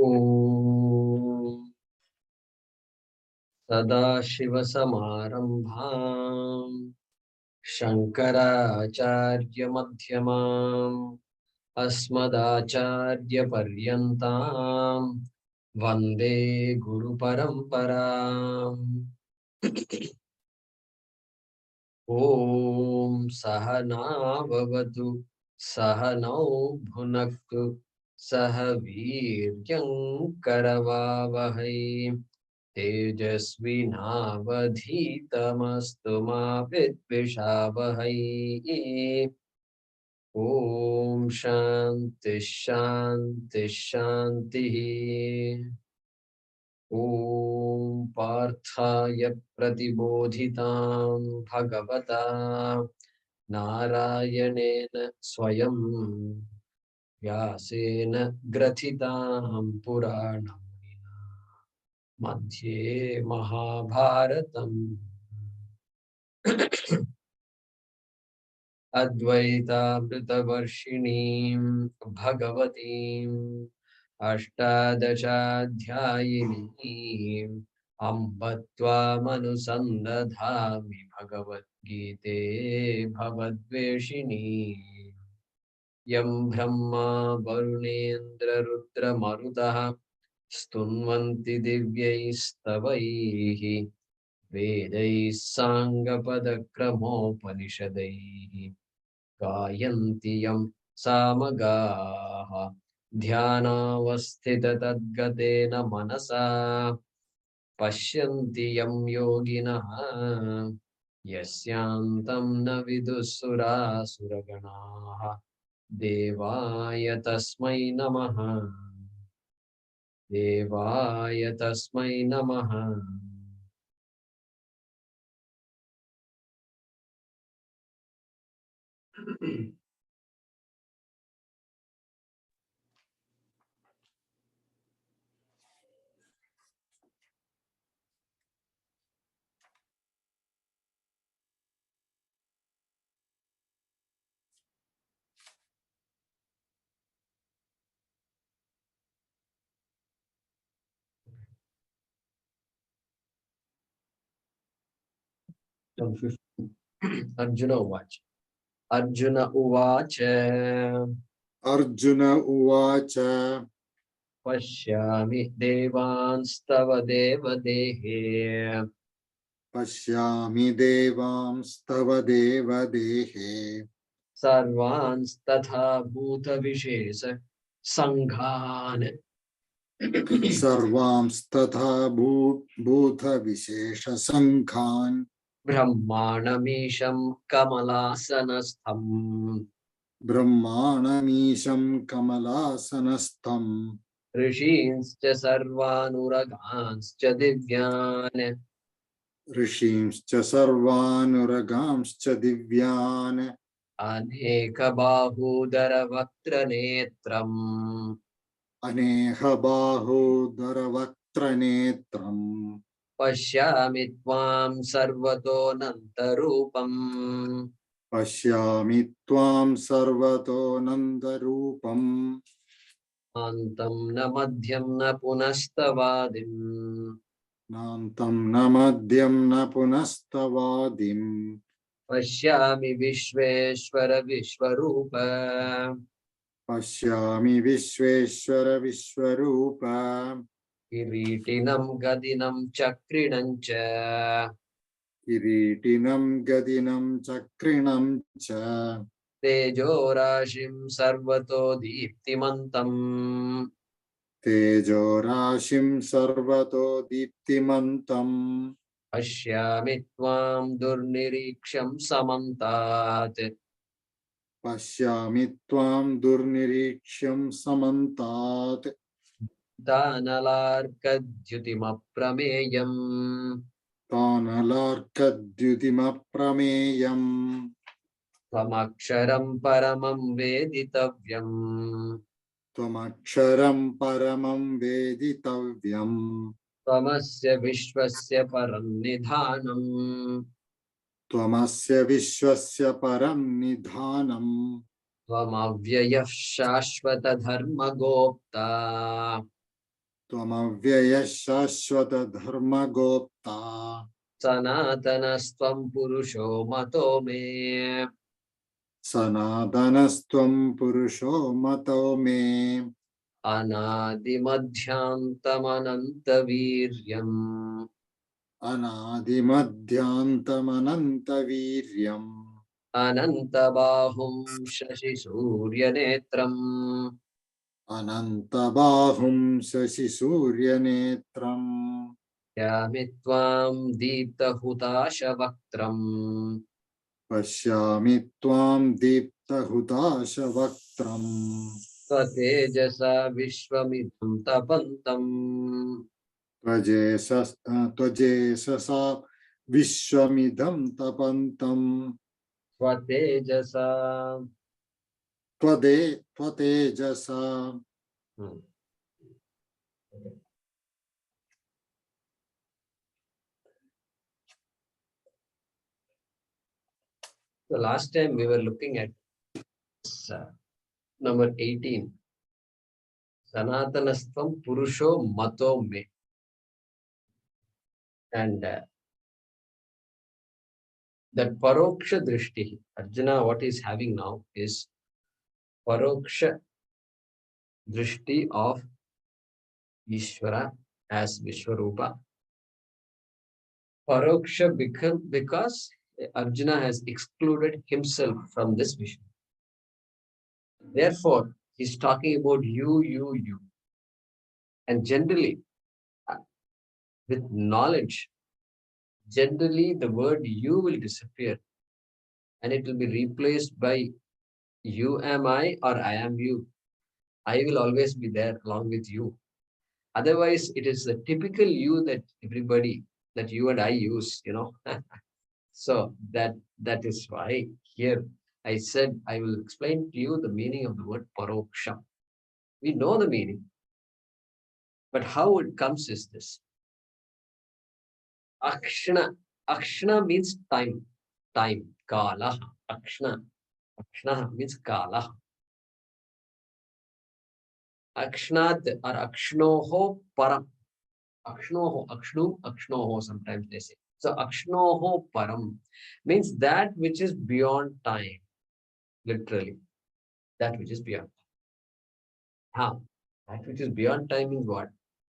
ॐ सदाशिवसमारम्भाम् शङ्कराचार्यमध्यमाम् अस्मदाचार्यपर्यन्ताम् वन्दे गुरुपरम्पराम्। ॐ सहनाववतु सहनौ भुनक्तु सह वीर्यं करवावहै तेजस्विनावधीतमस्तु मा विद्विषावहै। ॐ शान्ति शान्ति शान्तिः। ॐ पार्थाय प्रतिबोधितां भगवता नारायणेन स्वयं व्यासेन ग्रथितां पुराणमुनिना मध्ये महाभारतम् अद्वैतामृतवर्षिणीं भगवतीम् अष्टादशाध्यायिनीम् अम्ब त्वामनुसन्दधामि भगवद्गीते भवद्वेषिणी। यं ब्रह्मा वरुणेन्द्ररुद्रमरुतः स्तुन्वन्ति दिव्यैस्तवैः वेदैः साङ्गपदक्रमोपनिषदैः गायन्ति यं सामगाः ध्यानावस्थिततद्गतेन मनसा पश्यन्ति यं योगिनः यस्यान्तं न विदुःसुरासुरगणाः। देवाय तस्मै नमः। देवाय तस्मै नमः। अर्जुन उवाच अर्जुन उवाच अर्जुन उवाच पश्यामि देवांस्तव देवदेहे पश्यामि देवांस्तव देवदेहे सर्वांस्तथा भूतविशेष संघान् सर्वांस्तथा भूतविशेषसङ्घान् ब्रह्माणमीशं कमलासनस्थम् ब्रह्माणमीशं कमलासनस्थम् ऋषींश्च सर्वानुरगांश्च दिव्यान् ऋषींश्च सर्वानुरगांश्च दिव्यान् अनेकबाहूदरवक्त्रनेत्रम् अनेकबाहूदरवक्त्रनेत्रम् पश्यामि त्वां सर्वतोऽनन्तरूपम् पश्यामि त्वां सर्वतोऽनन्तरूपम् अन्तं न मध्यं न पुनस्तवादिम् नान्तं न मध्यं न पुनस्तवादिम् पश्यामि विश्वेश्वर विश्वरूप पश्यामि विश्वेश्वर विश्वरूप किरीटिनं गदिनं चक्रिणं च किरीटिनं गदिनं चक्रिणं च तेजोराशिं सर्वतो दीप्तिमन्तम् तेजोराशिं सर्वतो दीप्तिमन्तम् पश्यामि त्वां दुर्निरीक्ष्यं समन्तात् पश्यामि त्वां दुर्निरीक्ष्यं समन्तात् दानलार्कद्युतिमप्रमेयम् तानलार्कद्युतिमप्रमेयम् त्वमक्षरं परमं वेदितव्यम् त्वमक्षरं परमं वेदितव्यम् त्वमस्य विश्वस्य परन्निधानम् त्वमस्य विश्वस्य परं निधानम् त्वमव्ययः शाश्वतधर्मगोप्ता Tvamavyaya Shashwata Dharma Gopta. Sanatanastvam Purusho Mato Me. Sanatanastvam Purusho Mato Me. Anadimadhyantamanantaviryam. Anadimadhyantamanantaviryam. Anantabahum Shashi Suryanetram. Anantabahum Shashi Suryanetram. Yamitvam Deeptahutashavakram. Pashyami Tvam Deeptahutashavaktam. Tvatejasa Vishwamidham Tapantam. Tvajesa Vishwamidham Tapantam. Tvatejasa. Tvajesa. The last time we were looking at number 18. Sanatanastvam Purusho Mato Me. And that Paroksha Drishti, Arjuna, what he's having now is Paroksha Drishti of Ishvara as Vishwarupa. Paroksha because Arjuna has excluded himself from this vision. Therefore, he's talking about you. And generally, with knowledge, generally the word you will disappear and it will be replaced by you am I or I am you. I will always be there along with you. Otherwise, it is the typical you that everybody, that you and I use, So that is why here I said I will explain to you the meaning of the word paroksha. We know the meaning, but how it comes is this. Akshana. Akshana means time. Time. Kala. Akshana. Akshana means kala. Akshnat or akshnoho param. Akshnoho sometimes they say. So akshnoho param means that which is beyond time. Literally. That which is beyond time. That which is beyond time means what?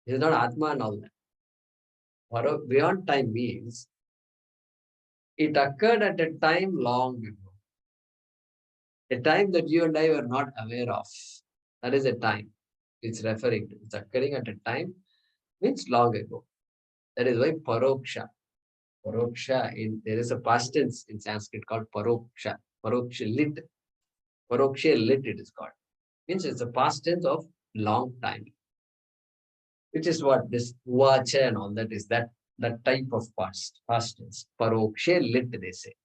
It is not Atma and all that. Beyond time means it occurred at a time long ago. A time that you and I were not aware of. That is a time it's referring to. It's occurring at a time means long ago. That is why paroksha. Paroksha, there is a past tense in Sanskrit called paroksha. Paroksha lit. Paroksha lit it is called. Means it's a past tense of long time. Which is what this vacha and all that is, that type of past tense. Paroksha lit, they say.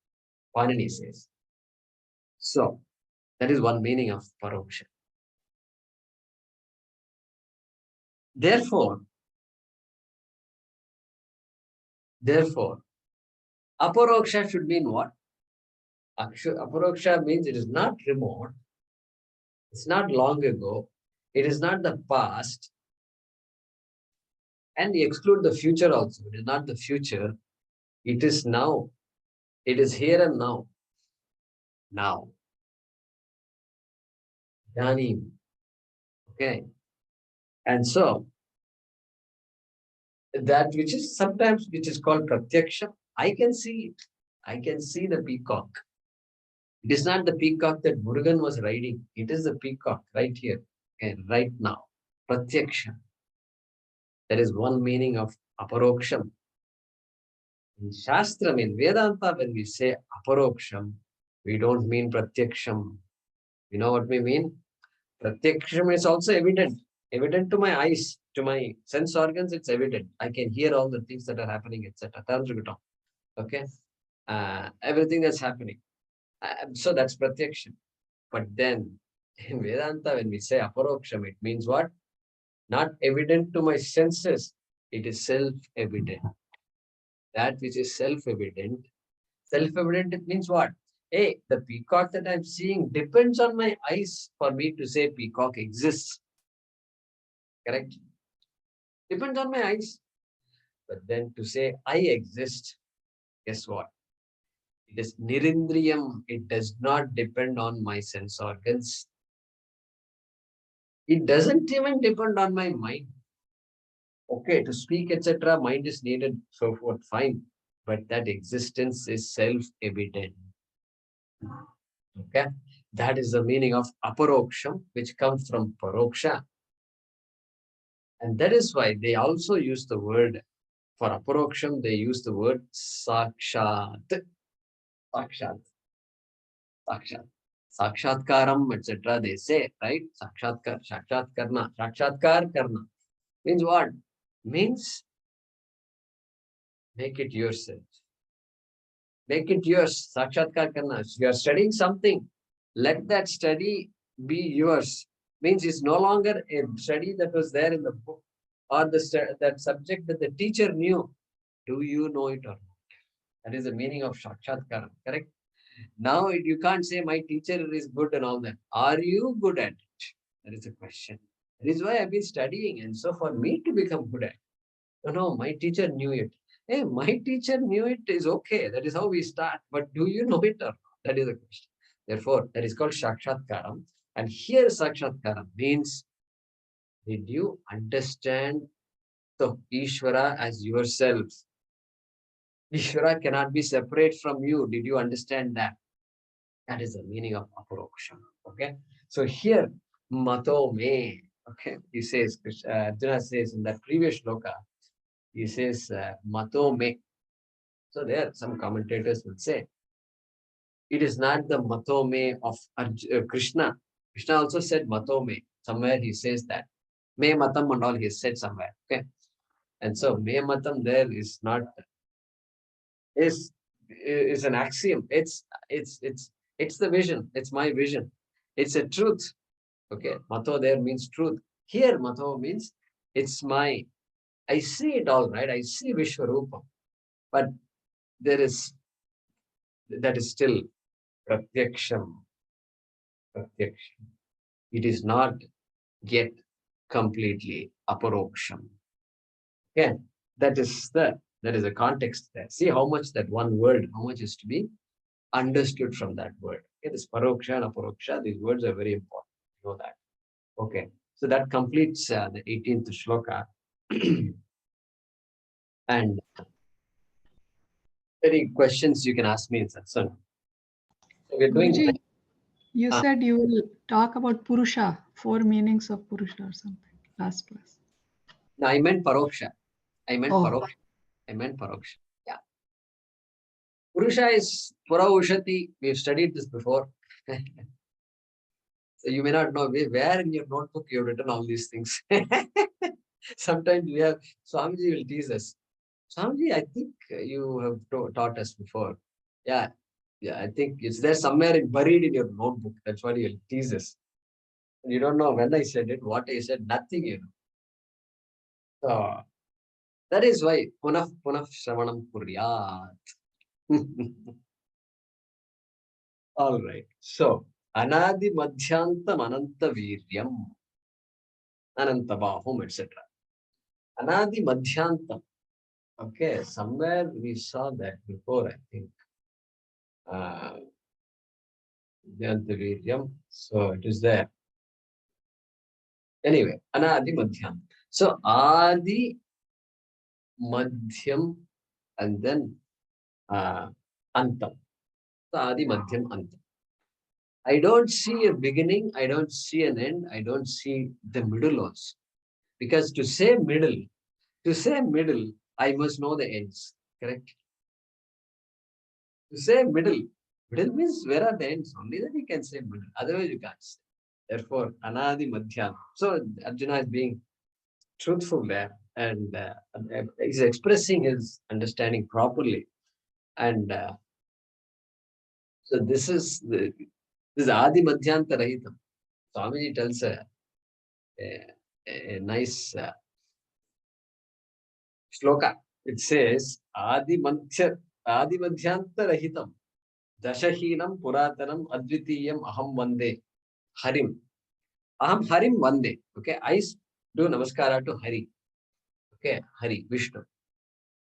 Panini says. So that is one meaning of paroksha. Therefore, aparoksha should mean what? Aparoksha means it is not remote. It's not long ago. It is not the past. And we exclude the future also. It is not the future. It is now. It is here and now. Now. Danim. Okay. And so, that which is sometimes, which is called pratyaksha, I can see it. I can see the peacock. It is not the peacock that Murugan was riding. It is the peacock right here, okay, right now. Pratyaksha. There is one meaning of aparoksham. In Shastra, in Vedanta, when we say aparoksham, we don't mean pratyaksham. You know what we mean? Pratyaksham is also evident. Evident to my eyes, to my sense organs, it's evident. I can hear all the things that are happening, etc. Okay? Everything that's happening. So that's pratyaksham. But then in Vedanta, when we say aparoksham, it means what? Not evident to my senses. It is self-evident. That which is self-evident. Self-evident, it means what? Hey, the peacock that I'm seeing depends on my eyes for me to say peacock exists. Correct? Depends on my eyes. But then to say I exist, guess what? It is nirindriyam. It does not depend on my sense organs. It doesn't even depend on my mind. Okay, to speak, etc., mind is needed, so forth, fine. But that existence is self-evident. Okay, that is the meaning of aparoksham, which comes from paroksha. And that is why they also use the word, for aparoksham, they use the word sakshat. Sakshat. Sakshat. Sakshatkaram, etc. They say, right? Sakshatkar, sakshatkarna, sakshatkar karna. Means what? Means make it yourself. Make it yours. Sakshatkar karna. If you are studying something, let that study be yours. Means it's no longer a study that was there in the book or that subject that the teacher knew. Do you know it or not? That is the meaning of sakshatkar. Correct? Now you can't say my teacher is good and all that. Are you good at it? That is the question. That is why I've been studying. And so for me to become good at it, no, my teacher knew it. Hey, my teacher knew it is okay. That is how we start. But do you know it or not? That is the question. Therefore, that is called Sakshatkaram. And here Sakshatkaram means, did you understand the Ishvara as yourself? Ishvara cannot be separate from you. Did you understand that? That is the meaning of aparoksham. Okay. So here, mato me. Okay. He says, Arjuna says in that previous shloka, he says, mato me. So there, some commentators will say, it is not the matome of Krishna. Krishna also said matome. Somewhere he says that. Me matam and all he said somewhere. Okay. And so me matam there is not, is an axiom. It's the vision. It's my vision. It's a truth. Okay. Mato there means truth. Here mato means it's my, I see it all right. I see Vishwarupam. But there is, that is still pratyaksham. Pratyaksham. It is not yet completely aparoksham. Okay, that is a context there. See how much that one word, how much is to be understood from that word. Okay, this paroksha and aparoksha, these words are very important. You know that. Okay, so that completes the 18th shloka. And any questions you can ask me, so we're doing. Guruji, you said you will talk about Purusha, 4 meanings of Purusha or something, last class. No, I meant paroksha. I meant Oh. paroksha. I meant paroksha. Yeah. Purusha is Pura Ushati. We've studied this before. So you may not know where in your notebook you've written all these things. Sometimes we have, Swamiji will tease us. Swamiji, I think you have taught us before. Yeah, yeah, I think it's there somewhere buried in your notebook. That's why you'll tease us. You don't know when I said it, what I said, nothing, you know. So that is why punah shravanam kuryat. All right. So anadi madhyantam ananta viryam ananta bahum, etc. Anadi madhyantam. Okay, somewhere we saw that before, I think. Madhyantaviryam. So it is there. Anyway, Anadi Madhyam. So Adi Madhyam and then Antam. So Adi Madhyam Antam. I don't see a beginning, I don't see an end, I don't see the middle also. Because to say middle, I must know the ends. Correct? To say middle means where are the ends? Only then you can say middle. Otherwise you can't say. Therefore, Anadi Madhyam. So Arjuna is being truthful there and he's expressing his understanding properly. And so this is Adi Madhyanta Rahitam. Swamiji tells a nice shloka. It says Adi Madhyanta Rahitam. Dashahinam Puratanam Advitiyam Aham Vande Harim. Aham Harim Vande. Okay, I do Namaskara to Hari. Okay, Hari, Vishnu.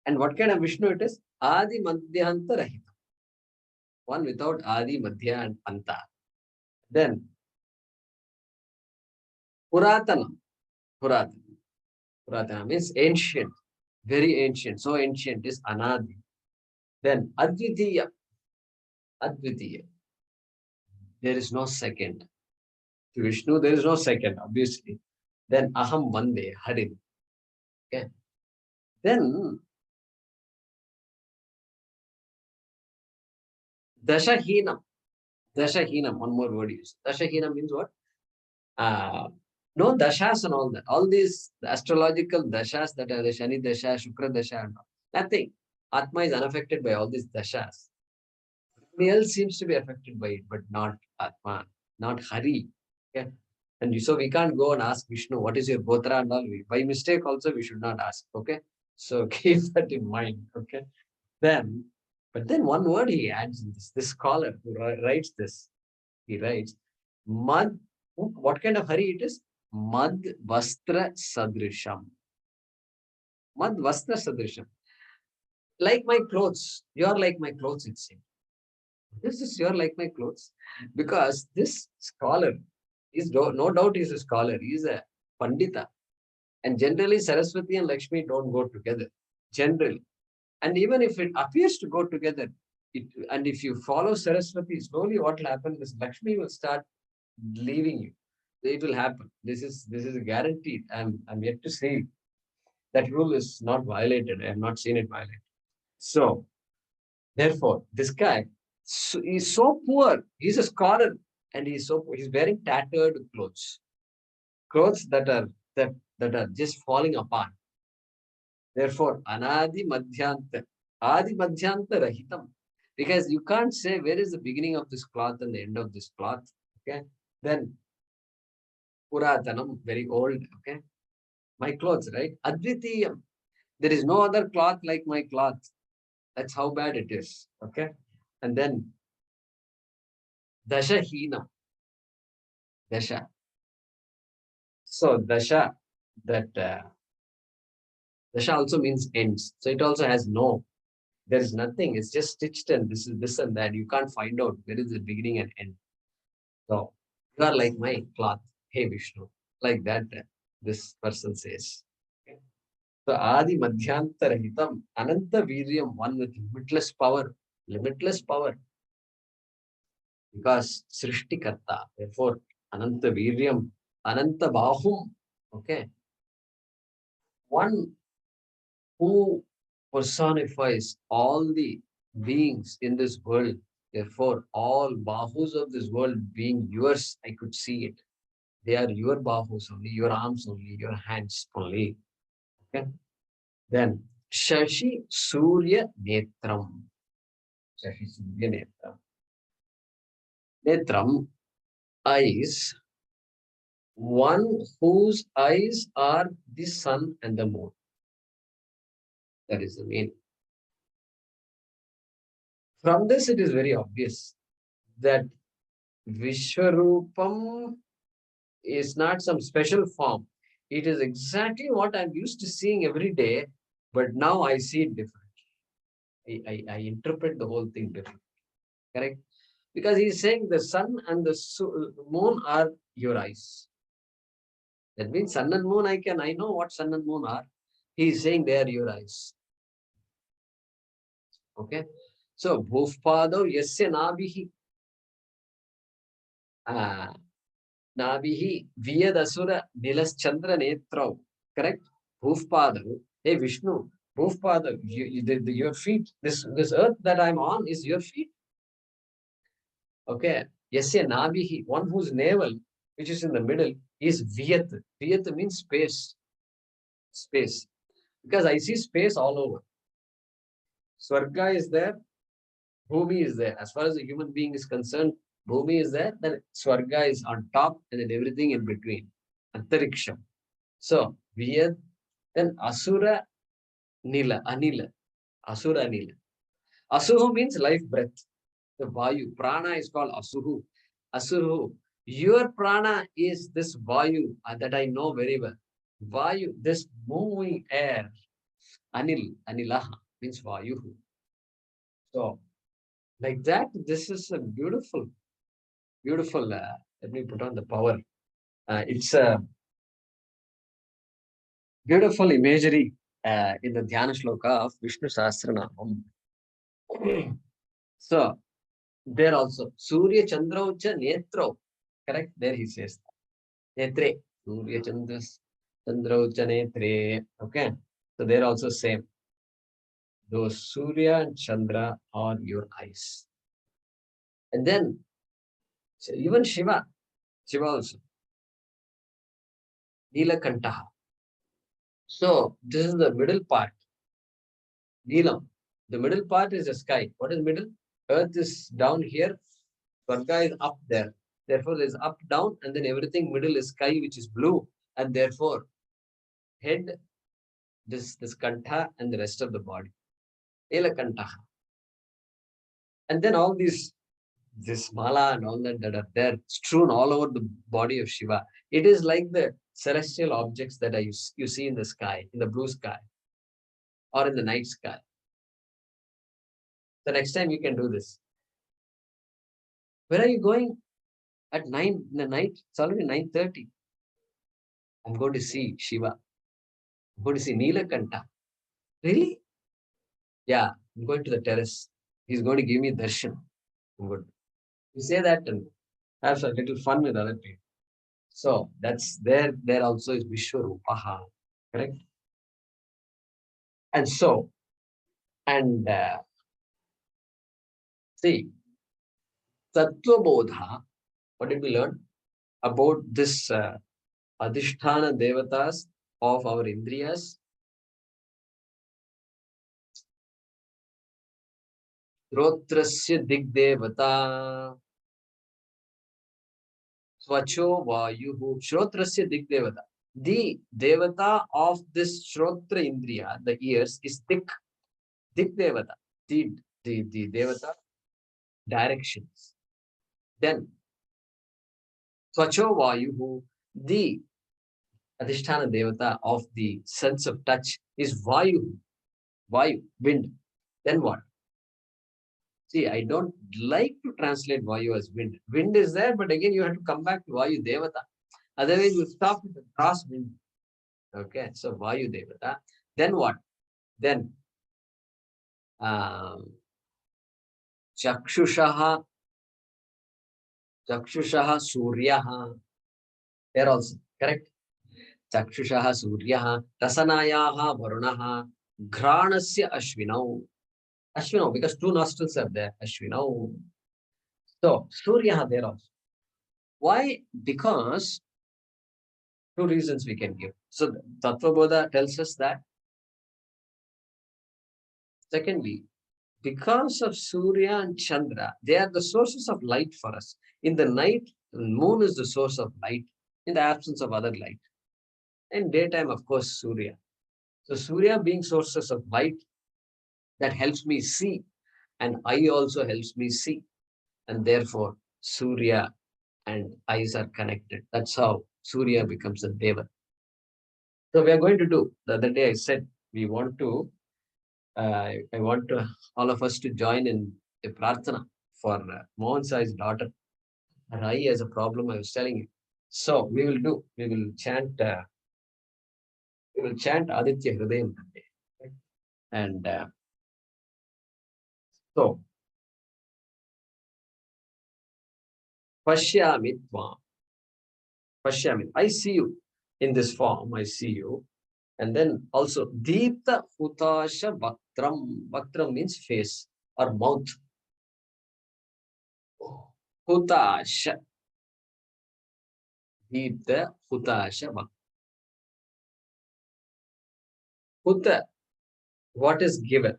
And what kind of Vishnu it is? Adi Madhyanta Rahita. One without Adi, Madhya, and Anta. Then Puratana. Puratana. Puratana means ancient, very ancient. So ancient is Anadi. Then Advitiya. Advitiya. There is no second. To Vishnu, there is no second, obviously. Then Aham Vande, Harin. Okay. Then Dashahinam. Dashahinam, one more word used. Dashahinam means what? No dashas and all that. All these astrological dashas that are the Shani dasha, Shukra dasha, and all. Nothing. Atma is unaffected by all these dashas. Everybody else seems to be affected by it, but not Atma, not Hari. Okay? And so we can't go and ask Vishnu, what is your Gotra and all. By mistake also, we should not ask. Okay? So keep that in mind. Okay? But then one word he adds in this scholar who writes this, he writes, Mad, what kind of Hari it is? Mad Vastra Sadrisham. Mad Vastra Sadrisham. Like my clothes. You're like my clothes, it seems. This is you're like my clothes. Because this scholar is no doubt he's a scholar. He's a Pandita. And generally Saraswati and Lakshmi don't go together. Generally. And even if it appears to go together, and if you follow Saraswati, slowly what will happen is Lakshmi will start leaving you. It will happen. This is a guaranteed. I'm yet to see that rule is not violated. I have not seen it violated. So therefore, this guy is so poor. He's a scholar, and he's wearing tattered clothes that are just falling apart. Therefore, Anadi Madhyanta, Adi Madhyanta Rahitam. Because you can't say where is the beginning of this cloth and the end of this cloth. Okay. Then Puratanam, very old. Okay. My clothes, right? Advitiyam. There is no other cloth like my cloth. That's how bad it is. Okay. And then Dasha Hina. Dasha. So Dasha, that Dasha also means ends. So it also has no. There is nothing. It's just stitched and this is this and that. You can't find out where is the beginning and end. So you are like my cloth. Hey Vishnu. Like that, this person says. Okay. So Adi Madhyanta Rahitam, Ananta Viryam, one with limitless power. Limitless power. Because Srishtikarta, therefore Ananta Viryam, Ananta Bahum. Okay. One who personifies all the beings in this world. Therefore, all bahus of this world being yours, I could see it. They are your bahus only, your arms only, your hands only. Okay. Then Shashi Surya Netram. Shashi Surya Netram. Netram, eyes, one whose eyes are the sun and the moon. That is the meaning. From this, it is very obvious that Vishwarupam is not some special form. It is exactly what I'm used to seeing every day, but now I see it differently. I interpret the whole thing differently. Correct? Because he's saying the sun and the moon are your eyes. That means sun and moon, I know what sun and moon are. He's saying they are your eyes. Okay? So, Bhufpadav Yasya Nabihi. Nabihi Viyadasura Nilas Chandra Netrav. Correct? Bhufpadav. Hey Vishnu, Bhufpadav, your feet, this earth that I'm on is your feet. Okay. Yasya Nabihi, one whose navel, which is in the middle, is Viyat. Viyat means space. Space. Because I see space all over. Swarga is there, Bhumi is there. As far as a human being is concerned, Bhumi is there, then Swarga is on top, and then everything in between. Antariksha. So, Viyad, then Asura Nila, Anila. Asura Anila. Asuhu means life breath. The Vayu. Prana is called Asuhu. Asuhu. Your prana is this Vayu that I know very well. Vayu, this moving air, anilaha means vayu. So, like that, this is a beautiful, beautiful. Let me put on the power. It's a beautiful imagery in the Dhyana Shloka of Vishnu Sahasranamam. So, there also, Surya Chandraucha Netro. Correct? There he says, Netre. Surya Chandraucha Netre. Okay. So, there also same. Those Surya and Chandra are your eyes. And then, so even Shiva also, Neelakantaha. So, this is the middle part, Neelam. The middle part is the sky. What is middle? Earth is down here, Swarga is up there. Therefore, there's up, down, and then everything middle is sky, which is blue. And therefore, head, this kantha, and the rest of the body. Neelakantaha. And then all these, this mala and all that are there, strewn all over the body of Shiva. It is like the celestial objects that you see in the sky, in the blue sky, or in the night sky. The next time you can do this. Where are you going? At 9 in the night? It's already 9:30. I'm going to see Shiva. I'm going to see Neelakanta. Really? Yeah, I'm going to the terrace. He's going to give me darshan. I'm good. You say that and have a little fun with other people. So that's there. There also is Vishwarupaha. Correct? And so, and see, Tattva Bodha, what did we learn about this Adhisthana Devatas of our Indriyas? Shrotrasya Digdevata Swacho Vayuhu. Shrotrasya Digdevata. The Devata of this Shrotra Indriya, the ears, is Digdevata. The Devata directions. Then Swacho Vayuhu, the Adhisthana Devata of the sense of touch is Vayu, wind. Then what? See, I don't like to translate Vayu as wind. Wind is there, but again, you have to come back to Vayu Devata. Otherwise, you stop with the cross wind. Okay, so Vayu Devata. Then what? Then Chakshushaha Suryaha. There also, correct? Chakshushaha Suryaha, Rasanayaha Varunaha, Granasya Ashvinau. Ashvinau, because two nostrils are there. Ashvinau. So, Suryaha there also. Why? Because two reasons we can give. So, Tattva Bodha tells us that. Secondly, because of Surya and Chandra, they are the sources of light for us. In the night, the moon is the source of light in the absence of other light. In daytime, of course, Surya. So Surya being sources of light, that helps me see, and eye also helps me see. And therefore, Surya and eyes are connected. That's how Surya becomes a Deva. So we are going to do, the other day I said, we want to, I want to, all of us to join in a prarthana for Mohan Sai's daughter. Her eye has a problem, I was telling you. So we will chant Aditya Hridayam that day. Right? And so, Pashyami Tvam. Pashyami. I see you in this form, I see you. And then also, Deepta Hutasha Vaktram. Vaktram means face or mouth. Hutasha. Deepta Hutasha Vaktram. Huta, what is given?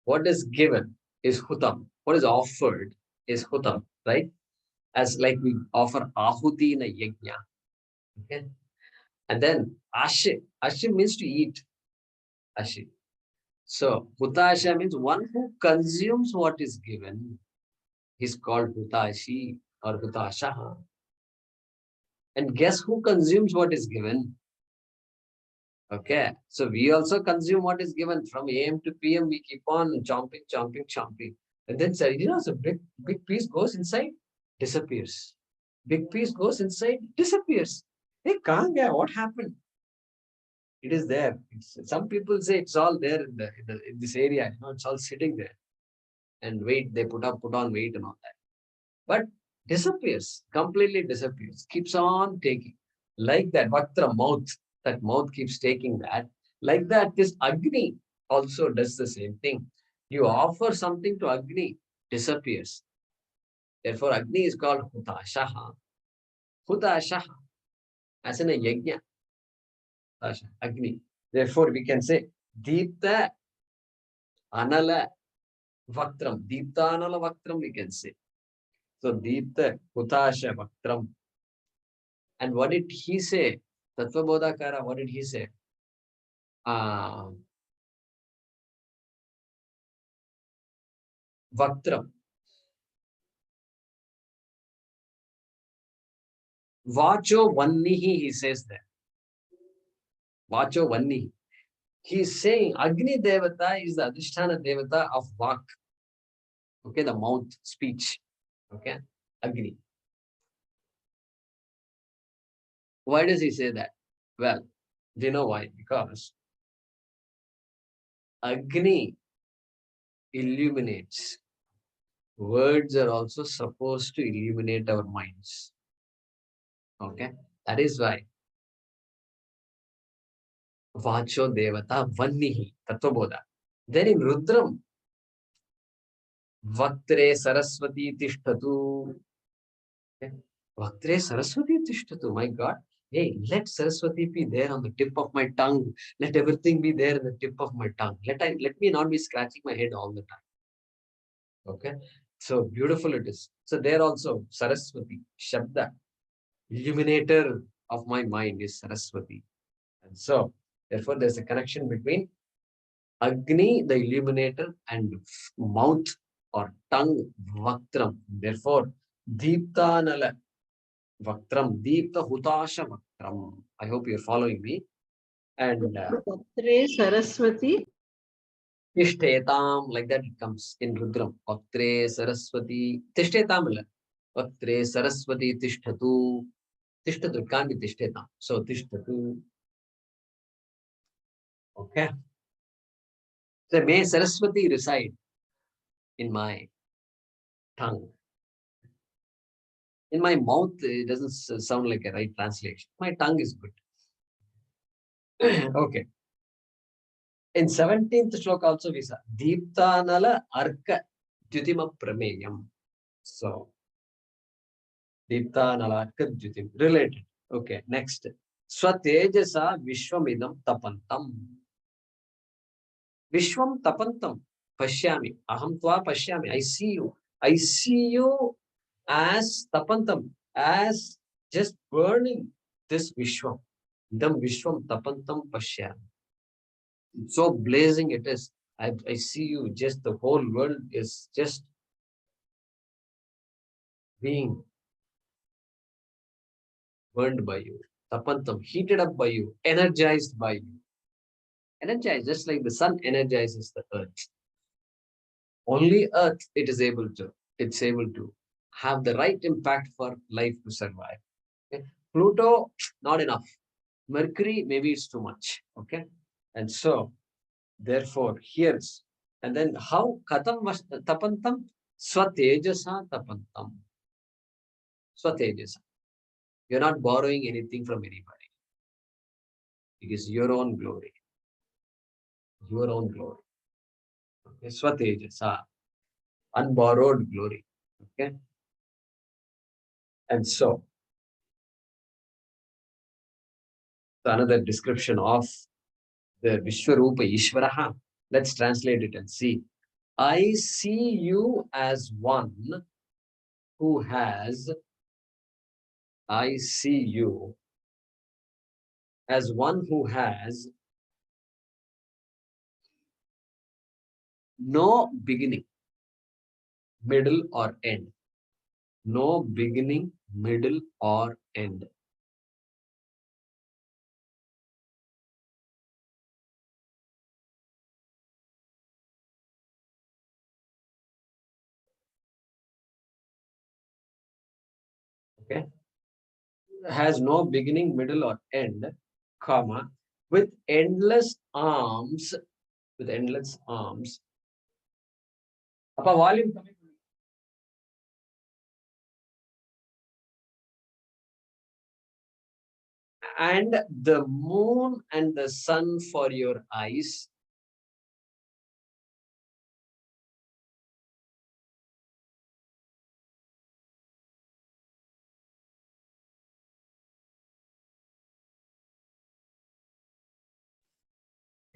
What is given is Hutam. What is offered is Hutam, right? As like we offer Ahuti in a yajna. Okay. And then Ashi. Ashi means to eat. Ashi. So Hutasha means one who consumes what is given is called Hutashi or Hutashaha. And guess who consumes what is given? Okay. So we also consume what is given from AM to PM. We keep on chomping. And then, so big piece goes inside, disappears. Big piece goes inside, disappears. Hey, Kanga, what happened? It is there. Some people say it's all there in this area. It's all sitting there. And weight, they put on weight and all that. But disappears, completely disappears, keeps on taking. Like that, Vaktra mouth, that mouth keeps taking that. Like that, this Agni also does the same thing. You offer something to Agni, disappears. Therefore, Agni is called Hutashaha. Hutashaha, as in a yajna. Agni. Therefore, we can say Deepta Anala Vaktram. Deepta Anala Vaktram, we can say. So, Deepta Hutasha Vaktram. And what did he say? Tattva Bodhakara, what did he say? Vaktram. Vacho Vannihi, he says that. Vacho Vannihi. He is saying Agni Devata is the Adhisthana Devata of Vak. Okay, the mouth, speech. Okay, Agni. Why does he say that? Well, do you know why? Because Agni illuminates. Words are also supposed to illuminate our minds. Okay, that is why Vacho Devata Vannihi Tattvabodha. Then in Rudram, Vaktre Saraswati Tishtatu. Okay. Vaktre Saraswati Tishtatu. My God. Hey, let Saraswati be there on the tip of my tongue. Let everything be there in the tip of my tongue. Let me not be scratching my head all the time. Okay. So beautiful it is. So there also Saraswati, Shabda, illuminator of my mind is Saraswati. And so therefore there's a connection between Agni, the illuminator, and mouth or tongue, Vaktram. Therefore, Deeptanala Vaktram, Deepta Hutasha Vaktram. I hope you're following me. And Vaktre Saraswati. Tishtetam, like that it comes in Rudram. Vaktre Saraswati, Tishtetam. Vaktre Saraswati Tishtatu. Tishtatu, it can't be Tishtetam. So Tishtatu. Okay. So may Saraswati reside in my tongue. In my mouth, it doesn't sound like a right translation. My tongue is good. Okay. In 17th shloka also we saw Deeptanala Arka Dhyutima Prameyam. So Deeptanala Arka Dhyutim. Related. Okay. Next. Swatejasa Vishwamidam Tapantam. Vishwam Tapantam. Pashyami. Aham Tva Pashyami. I see you. I see you as Tapantam. As just burning this Vishwam. Idam Vishwam Tapantam Pashyami. So blazing it is. I see you, just the whole world is just being burned by you. Tapantam, heated up by you, energized by you. Energized, just like the sun energizes the earth. Only earth it's able to have the right impact for life to survive. Okay? Pluto, not enough. Mercury, maybe it's too much. Okay. And so therefore, here's, and then how Katam was Tapantam? Swatejasa Tapantam. Swatejasa. You're not borrowing anything from anybody. It is your own glory. Your own glory. Okay. Swatejasa. Unborrowed glory. Okay. And so another description of the Vishwarupa Ishvaraha. Let's translate it and see. I see you as one who has, I see you as one who has no beginning, middle, or end. No beginning, middle, or end. Okay, has no beginning, middle, or end, comma, with endless arms, with endless arms. Appa, volume coming. And the moon and the sun for your eyes.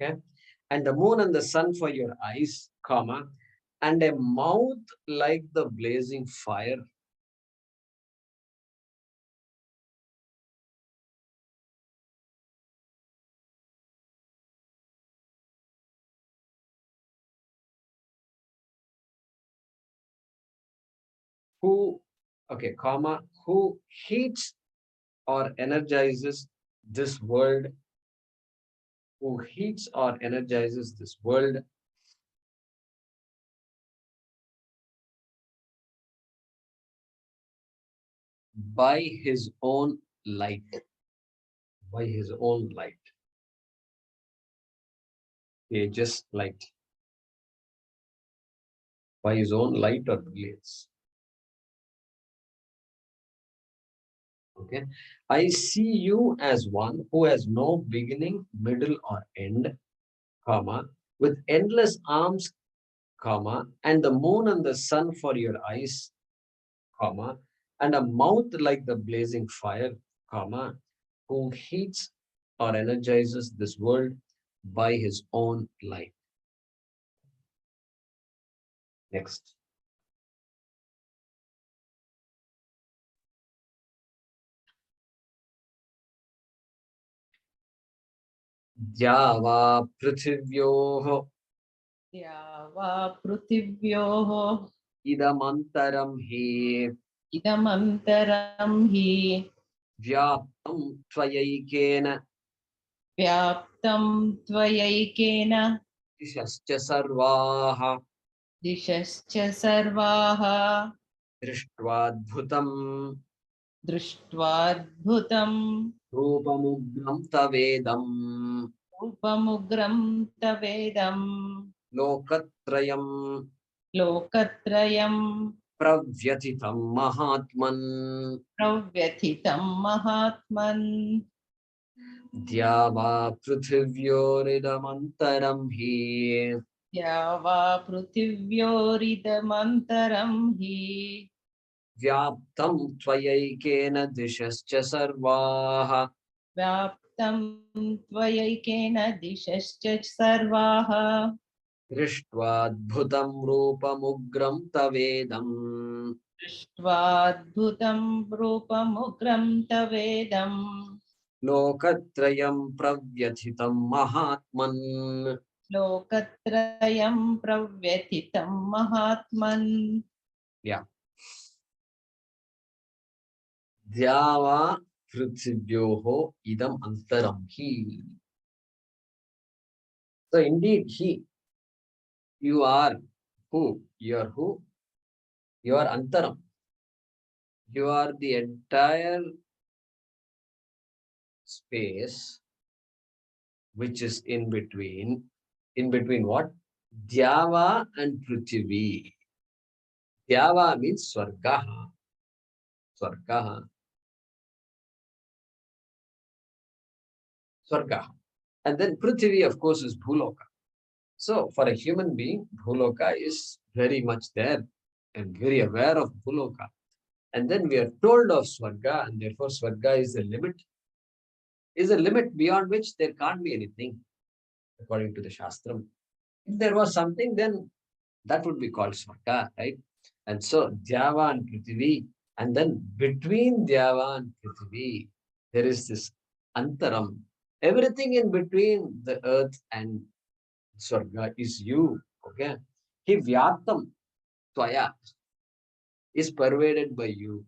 Okay, and the moon and the sun for your eyes, comma, and a mouth like the blazing fire. Who, okay, comma, who heats or energizes this world, who heats or energizes this world by his own light, by his own light. Okay, just light, by his own light or brilliance. Okay, I see you as one who has no beginning, middle, or end, comma, with endless arms, comma, and the moon and the sun for your eyes, comma, and a mouth like the blazing fire, comma, who heats or energizes this world by his own light. Next. Java prithivyoho या वा पृथिव्योः idamantaram hi इदमन्तरं हि vyaptam tvayaikena व्याप्तं त्वयैकेन dishascha sarvaha दिशश्च सर्वाः दृष्ट्वाद्भुतम् दृष्ट्वाद्भुतं रूपमुग्रं तवेदम् रूपमुग्रं तवेदं लोकत्रयं लोकत्रयं प्रव्यथितं महात्मन् प्रव्यथितं महात्मन् द्या वा पृथिव्योरिदमन्तरं हि या वा पृथिव्योरिदमन्तरं हि व्याप्तं त्वयैकेन दिशश्च सर्वाः व्याप्तं त्वयैकेन दिशश्च सर्वाः दृष्ट्वाद्भुतं रूपमुग्रं तवेदम् दृष्ट्वाद्भुतं रूपमुग्रं तवेदम् लोकत्रयं प्रव्यथितं महात्मन् लोकत्रयं प्रव्यथितं महात्मन् या द्यावा पृथिव्योः idam antaram hi. So indeed he, you are who? You are who? You are antaram. You are the entire space which is in between. In between what? Dhyava and Prithvi. Dhyava means Swargaha. Swargaha. Swargaha. And then Prithvi, of course, is Bhuloka. So for a human being, Bhuloka is very much there and very aware of Bhuloka. And then we are told of Swarga, and therefore Swarga is a limit beyond which there can't be anything, according to the Shastram. If there was something, then that would be called Swarga, right? And so Dhyava and Prithvi, and then between Dhyava and Prithvi, there is this Antaram. Everything in between the earth and Swarga is you, okay? He Vyaptam Tvaya is pervaded by you.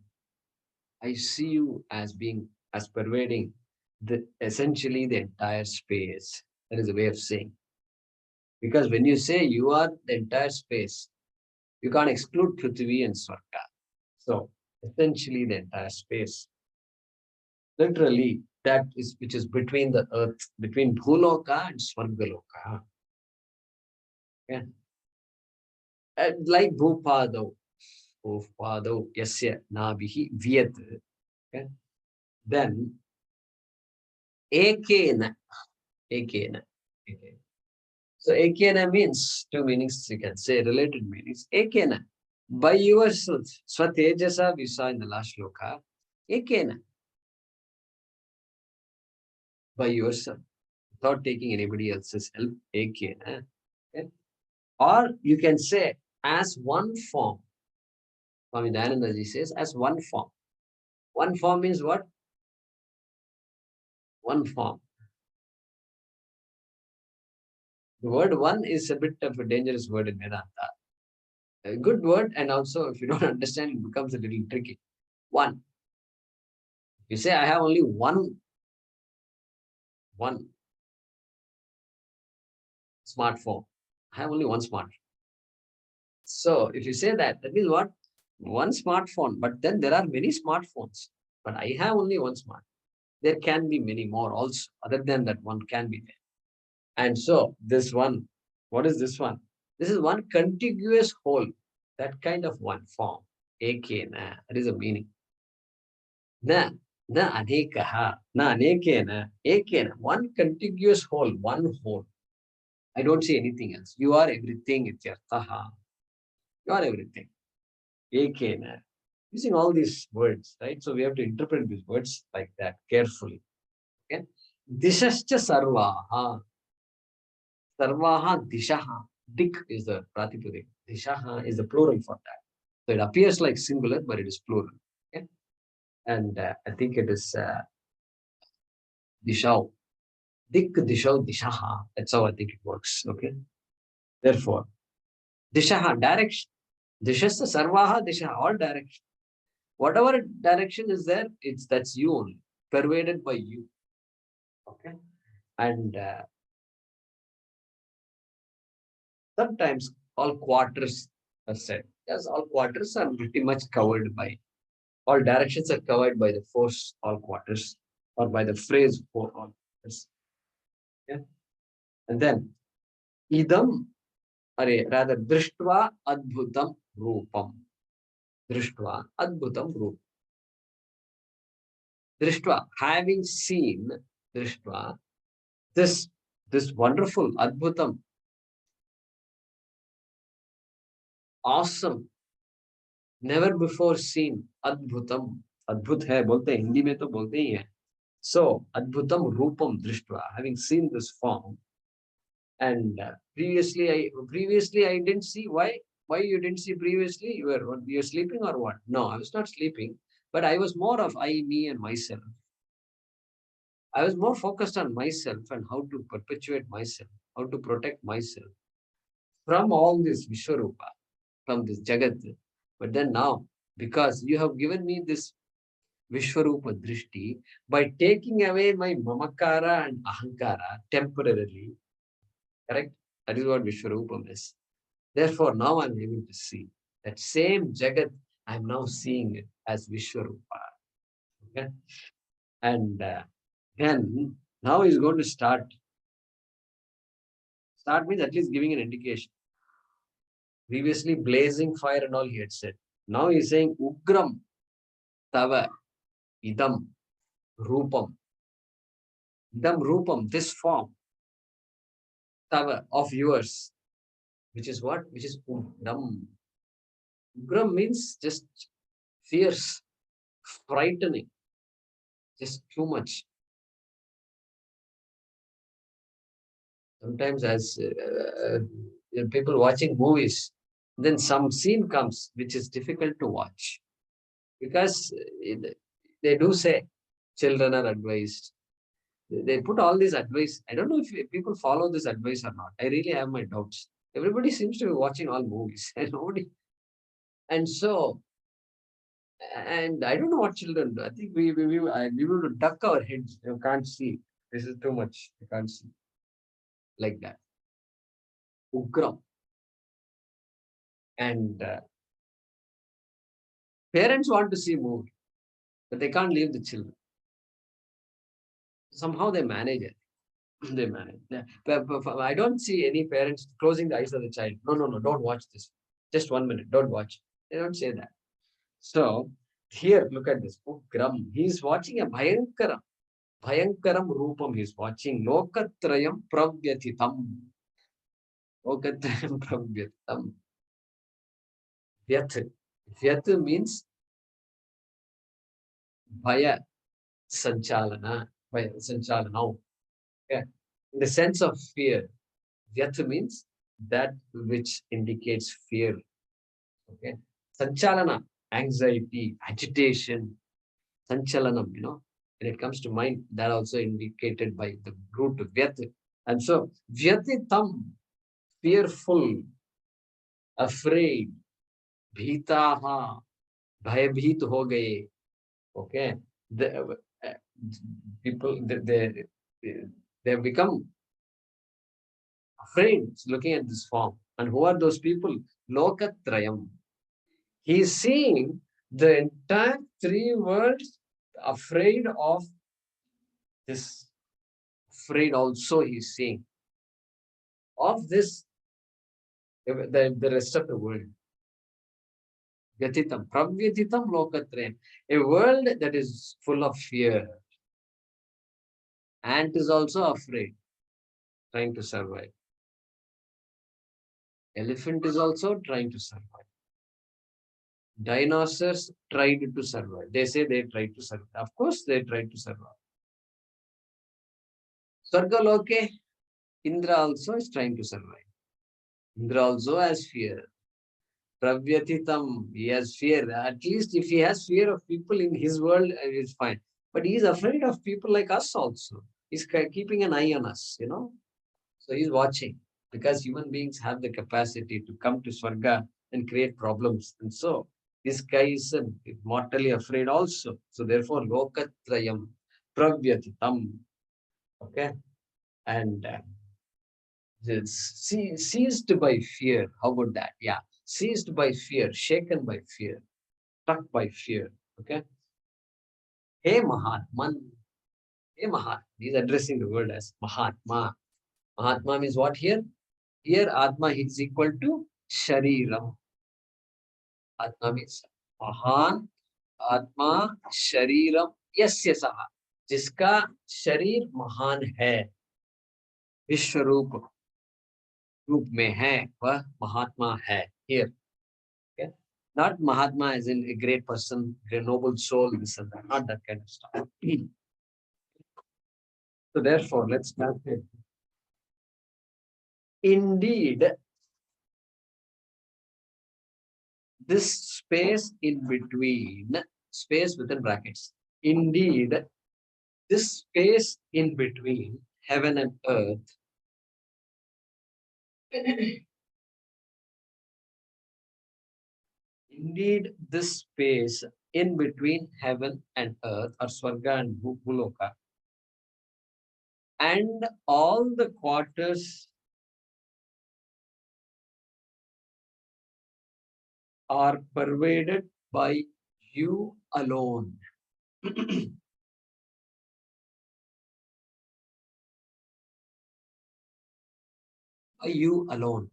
I see you as being, as pervading essentially the entire space. That is a way of saying. Because when you say you are the entire space, you can't exclude Prithvi and Swarga. So essentially the entire space. Literally, that is which is between the earth, between Bhuloka and Swargaloka. Yeah. And like Bhupado, Bhupado, Yasya, Nabihi, Vyat. Okay. Then Ekena, Ekena. Okay. So Ekena means two meanings you can say, related meanings. Ekena. By yourself, Swatejasa we saw in the last shloka. Ekena. By yourself, without taking anybody else's help. Ekena. Okay. Or you can say as one form. Swami Dayanandaji says as one form. One form means what? One form. The word one is a bit of a dangerous word in Vedanta. A good word, and also if you don't understand, it becomes a little tricky. One. You say, I have only one smartphone. I have only one smartphone. So if you say that, that means what? One smartphone, but then there are many smartphones. But I have only one smartphone. There can be many more also. Other than that, one can be there. And so this one, what is this one? This is one contiguous whole. That kind of one form. Ekena. That is a meaning. Na anekaha. Na anekena. Ekena. One contiguous whole. One whole. I don't see anything else. You are everything, ityarthaha. You are everything. Ekena. Using all these words, right? So we have to interpret these words like that carefully. Okay? Dishascha sarvaha. Sarvaha dishaha. Dik is the pratipadik. Dishaha is the plural for that. So it appears like singular, but it is plural. Okay? And I think it is dishau. Dik dishau dishaha. That's how I think it works. Okay. Therefore, dishaha, direction. Dishasta sarvaha dishaha, all direction. Whatever direction is there, that's you only, pervaded by you. Okay. And sometimes all quarters are said. Yes, all quarters are pretty much covered by, all directions are covered by the force all quarters, or by the phrase for all quarters. Okay. And then idam, rather drishtva adbhutam rupam. Drishtva adbhutam rupam. Drishtva, having seen, drishtva, this wonderful adbhutam, awesome, never before seen, adbhutam. Adbhut hai, bolte Hindi mein to bolte hi hai. So, adbhutam rupam drishtva, having seen this form, and previously I didn't see. Why you didn't see previously? You're sleeping or what? No, I was not sleeping, but I was more of I, me, and myself. I was more focused on myself and how to perpetuate myself, how to protect myself from all this Vishwarupa, from this Jagat. But then now, because you have given me this Vishwarupa Drishti, by taking away my Mamakara and Ahankara temporarily, correct? That is what Vishwarupam is. Therefore, now I'm able to see that same Jagat, I'm now seeing it as Vishwarupa. Okay? And then now he's going to start. Start means at least giving an indication. Previously, blazing fire and all he had said. Now he's saying Ugram Tava Idam Rupam. Idam Rupam, this form Tava of yours, which is what? Which is Ugram. Ugram means just fierce, frightening, just too much. Sometimes as people watching movies, then some scene comes which is difficult to watch because they do say children are advised. They put all this advice. I don't know if people follow this advice or not. I really have my doubts. Everybody seems to be watching all movies and nobody. And so, and I don't know what children do. I think we will duck our heads. You can't see. This is too much. You can't see like that. Ugram. And Parents want to see movie, but they can't leave the children. Somehow they manage it. They manage. Yeah. But I don't see any parents closing the eyes of the child. No, no, no, don't watch this. Just 1 minute, don't watch. They don't say that. So here, look at this. Ugram. He's watching a Bhayankaram. Bhayankaram Rupam. He's watching Lokatrayam Pravyatitam. Lokatrayam Pravyatitam. Vyat. Vyat means Bhaya Sanchalana. Bhaya Sanchalana. Okay. In the sense of fear. Vyat means that which indicates fear. Okay. Sanchalana, anxiety, agitation, sanchalanam, when it comes to mind, that also indicated by the root vyat. And so, vyatitam, fearful, afraid, bhitaha, bhayabhit ho gaye. Okay. The people, they have become afraid looking at this form. And who are those people? Lokatrayam. He is seeing the entire three worlds, afraid of this, afraid also he is seeing of this, the rest of the world. Vyatitam, pravyatitam lokatrayam. A world that is full of fear. Ant is also afraid, trying to survive. Elephant is also trying to survive. Dinosaurs tried to survive. They say they tried to survive. Of course, they tried to survive. Swargaloke, Indra also is trying to survive. Indra also has fear. Pravyatitam, he has fear. At least if he has fear of people in his world, it's fine. But he is afraid of people like us also. He's keeping an eye on us. So he's watching because human beings have the capacity to come to Swarga and create problems. And so this guy is mortally afraid also. So therefore, Lokatrayam, Pravyatitam. Okay. And seized by fear. How about that? Yeah. Seized by fear, shaken by fear, struck by fear. Okay. Hey Mahatman. Hey Mahatma. He's addressing the world as Mahatma. Mahatma means what here? Here Atma is equal to Shariram. Atma means Mahan Atma Shariram Yasya Saha. जिसका शरीर महान है, विश्व रूप में है, वह महात्मा है. Here. Okay? Not Mahatma as in a great person, a noble soul, this and that. Not that kind of stuff. So therefore, let's start it. Indeed, this space in between, space within brackets. Indeed, this space in between heaven and earth indeed, this space in between heaven and earth, or Swarga and Bhuloka, and all the quarters are pervaded by you alone. By you alone.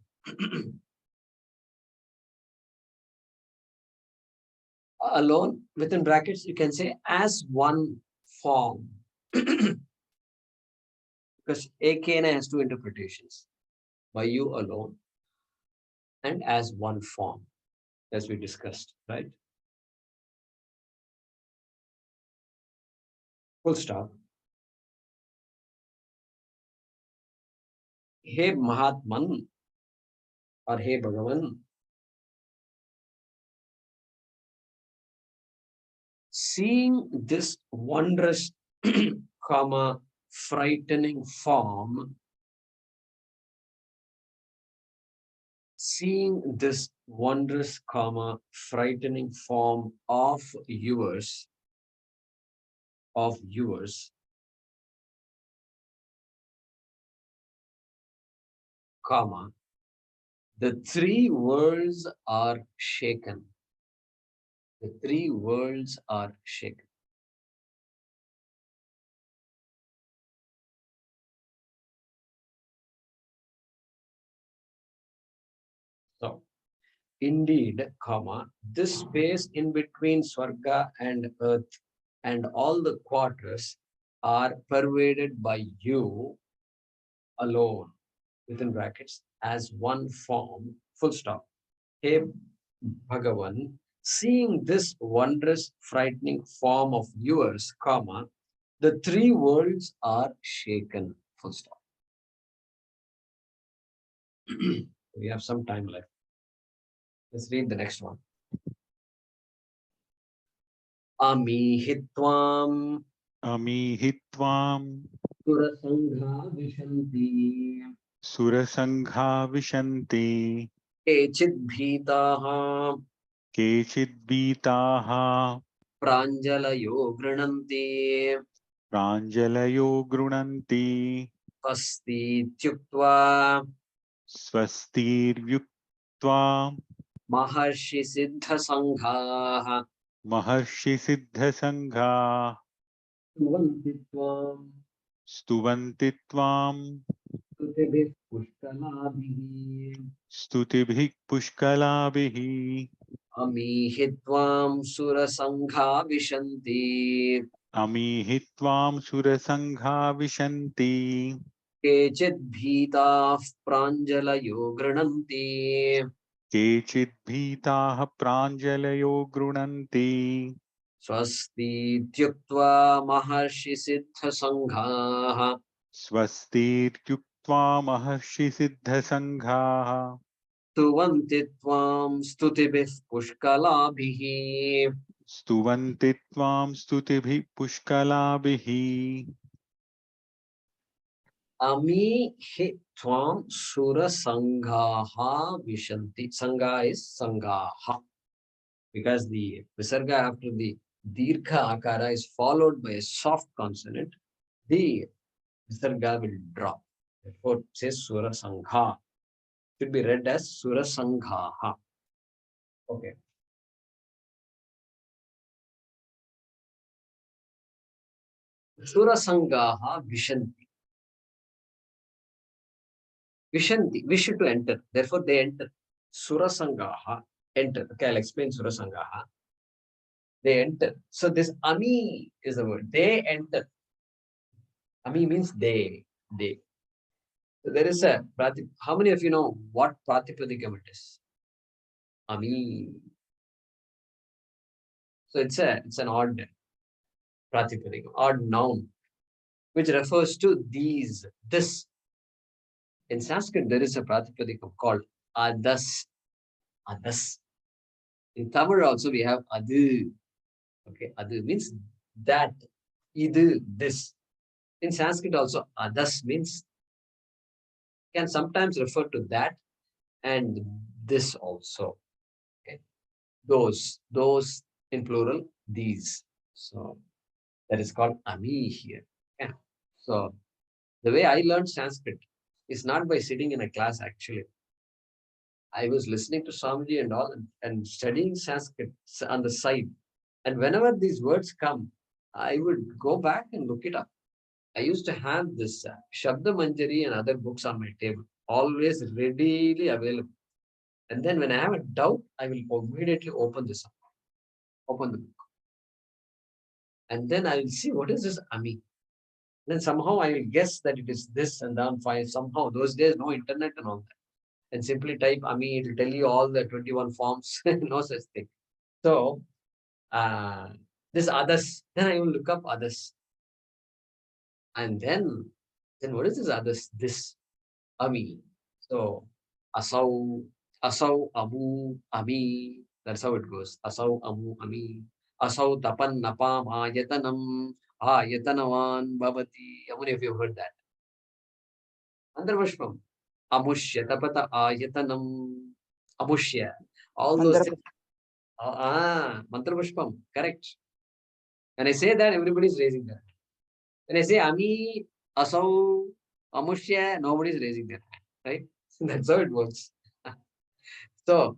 Alone, within brackets, you can say as one form. Because Ekena has two interpretations. By you alone and as one form, as we discussed, right? Full stop. Hey Mahatman or Hey Bhagavan, seeing this wondrous, frightening form, seeing this wondrous, frightening form of yours, the three worlds are shaken. The three worlds are shaken. So, indeed, comma, this space in between Swarga and earth and all the quarters are pervaded by you alone, within brackets, as one form, full stop. Hey Bhagavan, seeing this wondrous, frightening form of yours, comma, the three worlds are shaken, full stop. We have some time left. Let's read the next one. Amihitvam Amihitvam surasangha vishanti surasangha vishanti kechid bhitaha kechidbitaha pranjalayo grananti pranjalayo grunanti asti tyuktva swastirvyuktva maharshi siddha sangha maharshi siddhasangha Tuvantitvam stuvantitvam Stutibhih pushkalabhihi stutibhik pushkalabhihi Amihitvam surasangha vishanti amihitvam surasangha vishanti Kechid bhitah pranjalayo grananti kechidbhitaha pranjalayo grunanti Swasti tyuktva maharshi siddha sangha स्वस्तिर्युक्त्वा Maharshi सिद्धसङ्घाः Tuvantitvam stutibhih pushkalabhihi स्तुवन्ति त्वां स्तुतिभिः पुष्कलाभिः Amihitvam surasangha vishanti. Sangha is sangaha. Because the visarga after the dirgha akara is followed by a soft consonant, the visarga will drop. Therefore, it says Sura Sangha. Should be read as Sura Sanghaha. Okay. Sura Sanghaha Vishanti. Vishanti, wish to enter. Therefore, they enter. Sura Sanghaha, enter. Okay, I'll explain Sura Sanghaha. They enter. So this Ami is the word. They enter. Ami means they. They. So there is a how many of you know what Pratipadikam it is? Ami. So it's an odd Pratipadikam, odd noun, which refers to these, this. In Sanskrit, there is a Pratipadikam called Adas. Adas. In Tamil also we have Adu. Okay, Adu means that, Idu, this. In Sanskrit also, Adas means, can sometimes refer to that and this also. Okay. Those in plural, these. So that is called Ami here. Yeah. So the way I learned Sanskrit is not by sitting in a class actually. I was listening to Swamiji and all and studying Sanskrit on the side. And whenever these words come, I would go back and look it up. I used to have this Shabda Manjari and other books on my table, always readily available. And then when I have a doubt, I will immediately open this up, open the book. And then I will see what is this Ami. Then somehow I will guess that it is this and then find somehow those days no internet and all that. And simply type Ami, it will tell you all the 21 forms, no such thing. So this others, then I will look up others. And then what is this others? This Ami. So Asau, Amu, Ami. That's how it goes. Asau, Amu, Ami. Asau tapan napam ayatanam ayatanavan bhavati. How many of you have heard that? Mandarvashpam. Amushya tapata ayatanam. Amushya. All those things. Mantravaspam. Correct. When I say that, everybody is raising their hand. When I say Ami, Asau, Amushya, nobody is raising their hand. Right? That's how it works. So,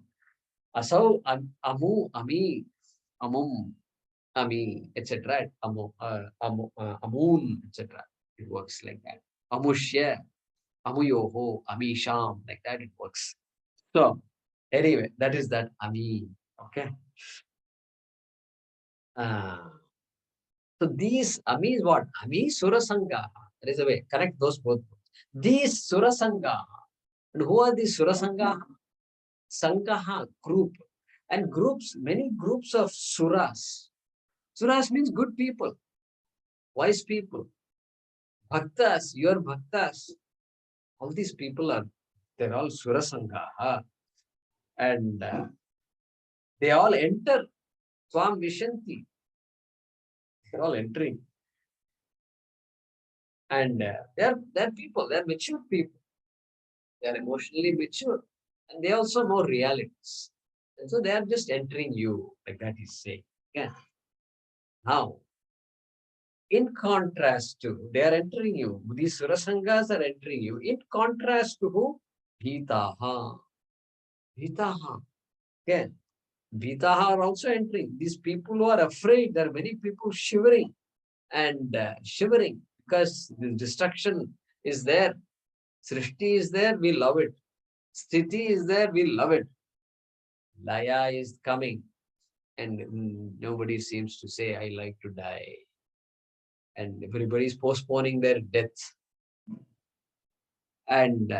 Asau, Amu, Ami. Amum, Ami, etc. Amun, etc. It works like that. Amushya, Amuyoho, Amisham, like that it works. So, anyway, that is that Ami. Okay. Uh, so these Ami is what? Ami Surasanga. There is a way. Correct those both. These Surasanga. And who are these Surasanga? Sangaha, group. And groups, many groups of Suras. Suras means good people, wise people. Bhaktas, your Bhaktas. All these people are, they're all Surasanga. And they all enter Swam Vishanti. They're all entering. And they're people, they're mature people. They're emotionally mature. And they also know realities. And so they are just entering you, like that is saying. Yeah. Now, in contrast to, they are entering you. These Surasangas are entering you. In contrast to who? Bhitaha. Bhitaha. Okay. Bhitaha are also entering. These people who are afraid, there are many people shivering and shivering because the destruction is there. Srishti is there, we love it. Sthiti is there, we love it. Laya is coming. And nobody seems to say, I like to die. And everybody is postponing their death. And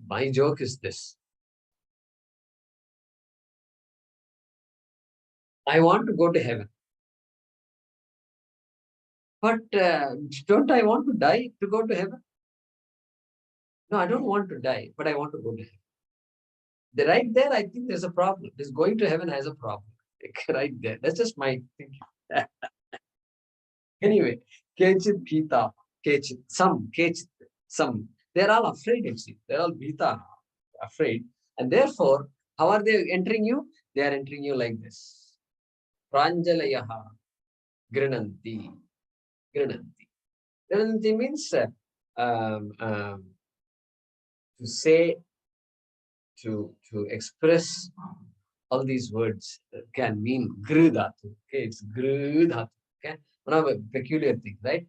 my joke is this. I want to go to heaven. But don't I want to die to go to heaven? No, I don't want to die, but I want to go to heaven. Right there, I think there's a problem. This going to heaven has a problem. Right there. That's just my thinking. Anyway, Kechit Bhita, Kechit, some. They're all afraid, you see. They're all Bhita, afraid. And therefore, how are they entering you? They are entering you like this. Pranjalayaha, Grinanti. Grinanti. Grinanti means to say, to express all these words can mean gridhatu. Okay, it's gridhatu. Okay, one of a peculiar thing, right?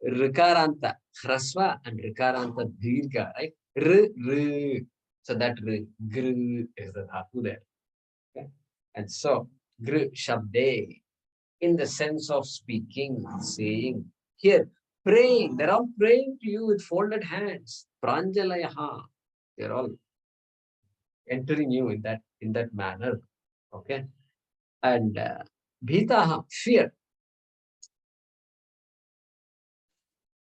Rikaranta, hrasva and rikaranta dirgha, right? R. So that gr is the dhatu there. Okay, and so gr shabde in the sense of speaking, saying. Here, praying. They're all praying to you with folded hands. Pranjalayaha. They're all entering you in that manner. Okay. And bhitaha, fear.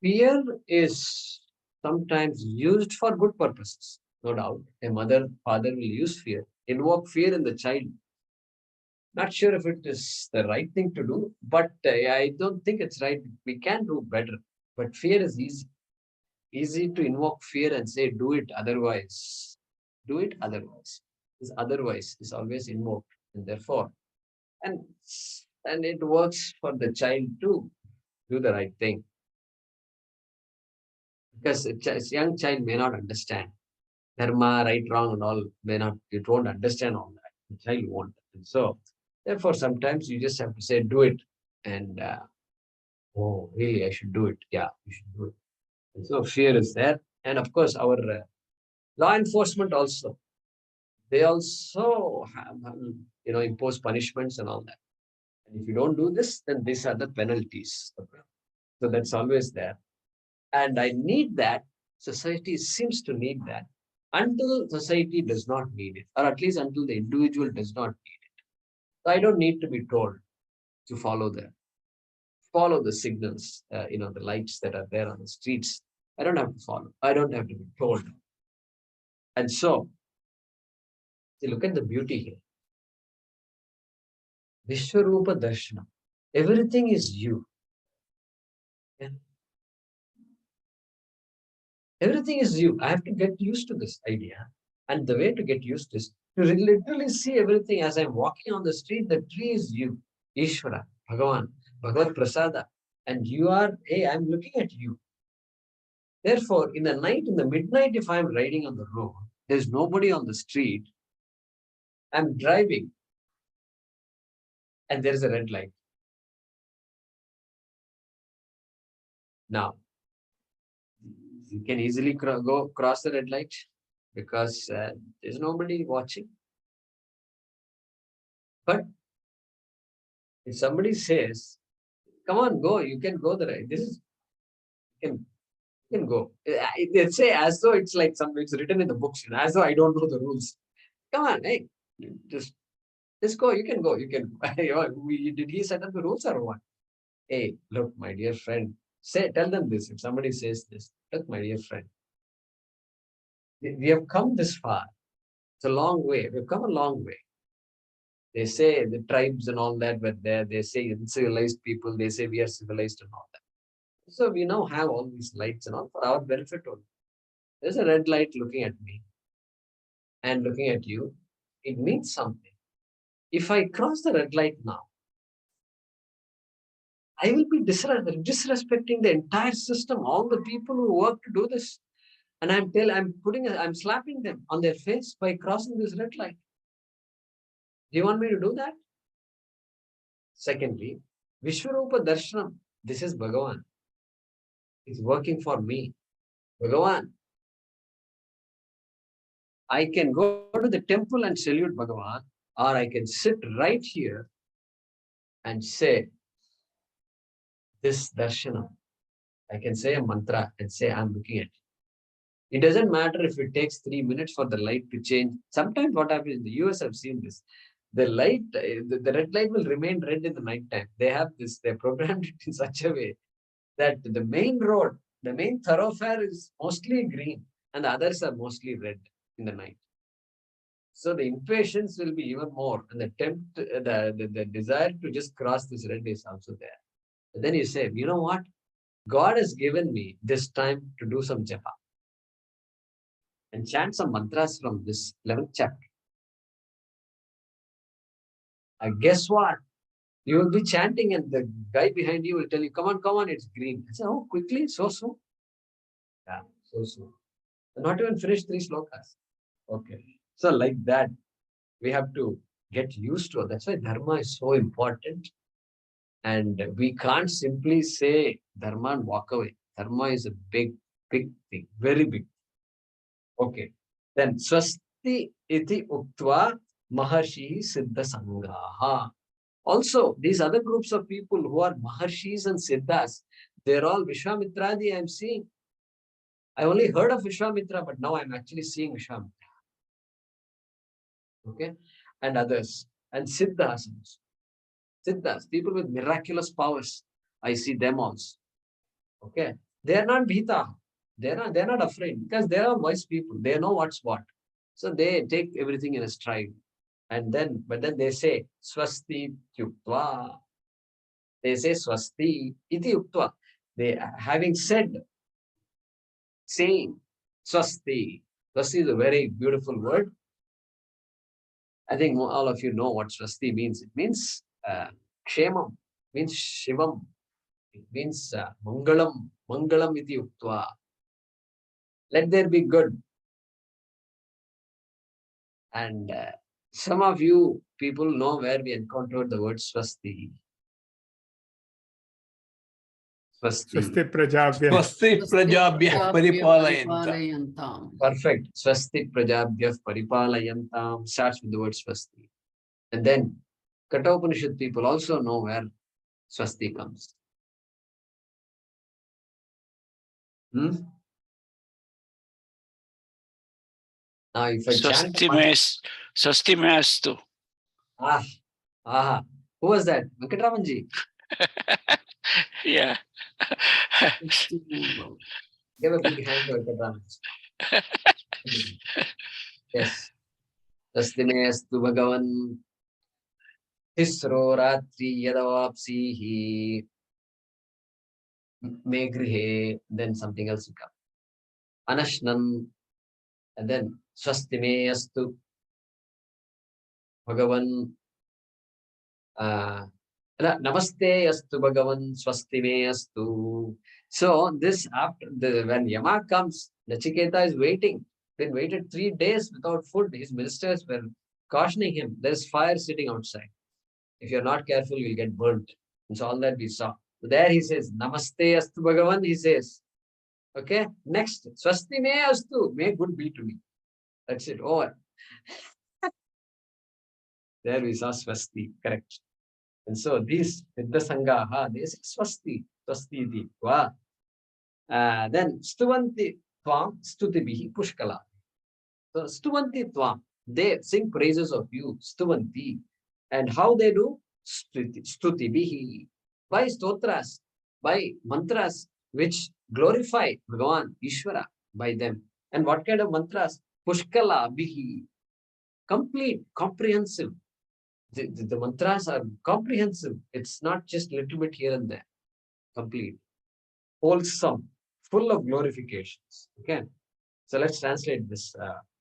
Fear is sometimes used for good purposes, no doubt. A mother, father will use fear, invoke fear in the child. Not sure if it is the right thing to do, but I don't think it's right. We can do better. But fear is easy. Easy to invoke fear and say, do it otherwise. Do it otherwise. This otherwise is always invoked. And therefore, and it works for the child to do the right thing. Because a young child may not understand. Dharma, right, wrong, and all may not, it won't understand all that. The child won't. And so, therefore, sometimes you just have to say, do it. And, oh, really, I should do it. Yeah, you should do it. And so, fear is there. And of course, our law enforcement also, they also have, impose punishments and all that. And if you don't do this, then these are the penalties. So that's always there. And I need that. Society seems to need that until society does not need it, or at least until the individual does not need it. So I don't need to be told to follow the signals, the lights that are there on the streets. I don't have to follow. I don't have to be told. And so, see, look at the beauty here. Vishwarupa Darshana. Everything is you. Yeah. Everything is you. I have to get used to this idea. And the way to get used is to literally see everything as I'm walking on the street. The tree is you, Ishvara, Bhagavan, Bhagavad Prasada. And you are, hey, I'm looking at you. Therefore, in the midnight, if I'm riding on the road, there's nobody on the street. I'm driving and there is a red light. Now, you can easily go cross the red light because there's nobody watching. But if somebody says, come on, go, you can go the right. This is, you can go. They say as though it's like something it's written in the books, as though I don't know the rules. Come on, hey, just go, you can go, you can. Did he set up the rules or what? Hey, look, my dear friend, tell them this. If somebody says this, look, my dear friend, we have come this far. It's a long way. We've come a long way. They say the tribes and all that were there. They say uncivilized people. They say we are civilized and all that. So we now have all these lights and all for our benefit only. There's a red light looking at me and looking at you. It means something. If I cross the red light now, I will be disrespecting the entire system, all the people who work to do this. And I'm slapping them on their face by crossing this red light. Do you want me to do that? Secondly, Vishwarupa Darshanam. This is Bhagavan. It's working for me. Bhagavan. I can go to the temple and salute Bhagavan, or I can sit right here and say this darshanam. I can say a mantra and say, I'm looking at you. It doesn't matter if it takes 3 minutes for the light to change. Sometimes what happens in the US, I've seen this. The light, the red light will remain red in the night time. They have this, they programmed it in such a way that the main road, the main thoroughfare is mostly green and the others are mostly red in the night. So the impatience will be even more, and the desire to just cross this red is also there. But then you say, you know what? God has given me this time to do some japa and chant some mantras from this 11th chapter. Guess what? You will be chanting and the guy behind you will tell you, come on, it's green. I say, oh, quickly, so soon? Yeah, so soon. Not even finished 3 slokas. Okay. So like that, we have to get used to it. That's why dharma is so important. And we can't simply say dharma and walk away. Dharma is a big thing, very big. Okay. Then swasti iti uktva maharshi siddha sangraha. Also, these other groups of people who are maharshis and siddhas, they're all Vishwamitradi I'm seeing. I only heard of Vishwamitra, but now I'm actually seeing Vishwamitra. Okay. And others. And siddhas. Siddhas, people with miraculous powers. I see them also. Okay. They are not bhita. They're not afraid because they are wise people. They know what's what. So they take everything in a stride. But then they say, swasti yuktva. They say swasti iti yuktva. They having said, saying swasti. Swasti is a very beautiful word. I think all of you know what swasti means. It means kshemam, means shivam. It means mangalam, mangalam iti uktva. Let there be good. And some of you people know where we encountered the word swasti. Swasti. Swasti prajabhyah. Swasti prajabhyah paripalayantam. Perfect. Swasti prajabhyah paripalayantam starts with the word swasti. And then Kathopanishad people also know where swasti comes. Now, if I chant Swasti meastu. Who was that? Venkatramanji. Yeah. Give a big hand to Venkatramanji. Yes. Swasti meastu bhagavan tisro ratri yadavapsihi megrihe. Then something else will come. Anashnan. And then swasti meastu bhagavan namaste astu bhagavan swasti meastu. So this after when Yama comes, Nachiketa is waiting. Been waited 3 days without food. His ministers were cautioning him. There is fire sitting outside. If you're not careful, you'll get burnt. It's all that we saw. There he says, Namaste Astu Bhagavan, he says. Okay, next, Swasti me astu, may good be to me. That's it, over. There we saw Swasti, correct. And so these Siddha Sangaha, they say Swasti, Swasti iti. Wow. Then Stuvanti Tvam Stutibihi Pushkala. So Stuvanti Tvam, they sing praises of you, Stuvanti. And how they do? Stutibihi. By stotras, by mantras, which glorify Bhagavan, Ishvara, by them. And what kind of mantras? Pushkala bihi. Complete, comprehensive. The mantras are comprehensive. It's not just little bit here and there. Complete, wholesome, full of glorifications. Okay. So let's translate this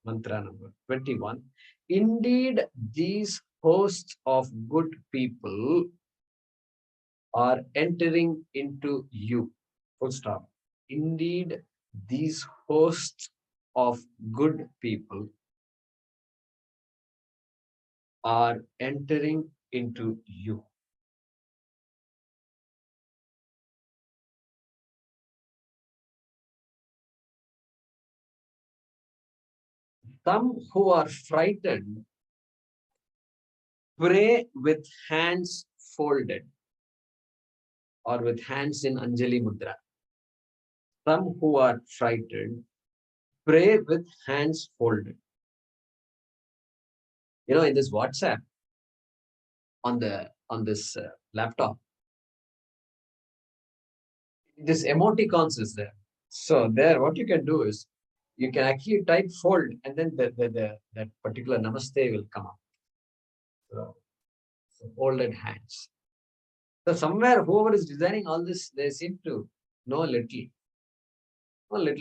mantra number 21. Indeed, these hosts of good people are entering into you. Full stop. Indeed, these hosts of good people are entering into you. Some who are frightened pray with hands folded or with hands in Anjali Mudra. Some who are frightened pray with hands folded. You know, in this WhatsApp, on this laptop, this emoticons is there. So there, what you can do is you can actually type fold, and then that particular namaste will come up. So folded hands. So somewhere, whoever is designing all this, they seem to know a little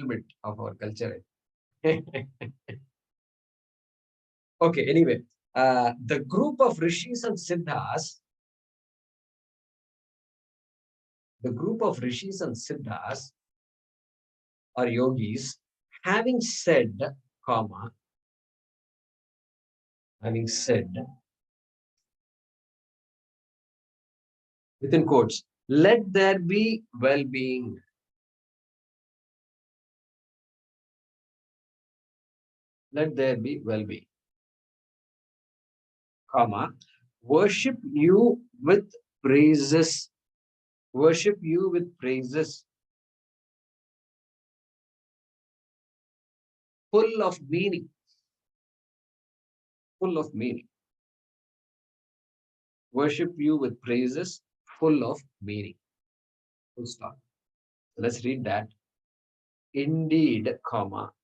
bit of our culture. Okay, anyway, the group of rishis and siddhas, or yogis, having said, within quotes, let there be well-being. Let there be well-being. Worship you with praises. Worship you with praises. Full of meaning. Full of meaning. Worship you with praises full of meaning. Full stop. Let's read that. Indeed,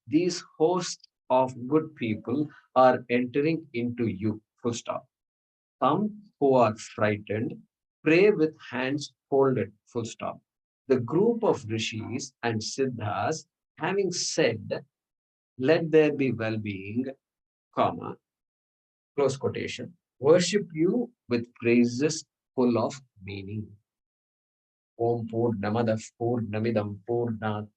these hosts of good people are entering into you. Full stop. Some who are frightened pray with hands folded. Full stop. The group of rishis and siddhas, having said, let there be well-being, close quotation, worship you with praises full of meaning. Om Purnamadav Purnamidam Purnat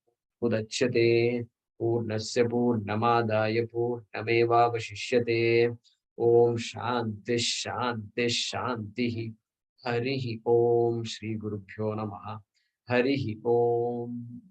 Udachyate Purnasya Purnamadaya Purnamevavashishyate. Om Shanti Shanti Shanti. Harihi Om Shri Gurubhyo Namaha. Harihi Om.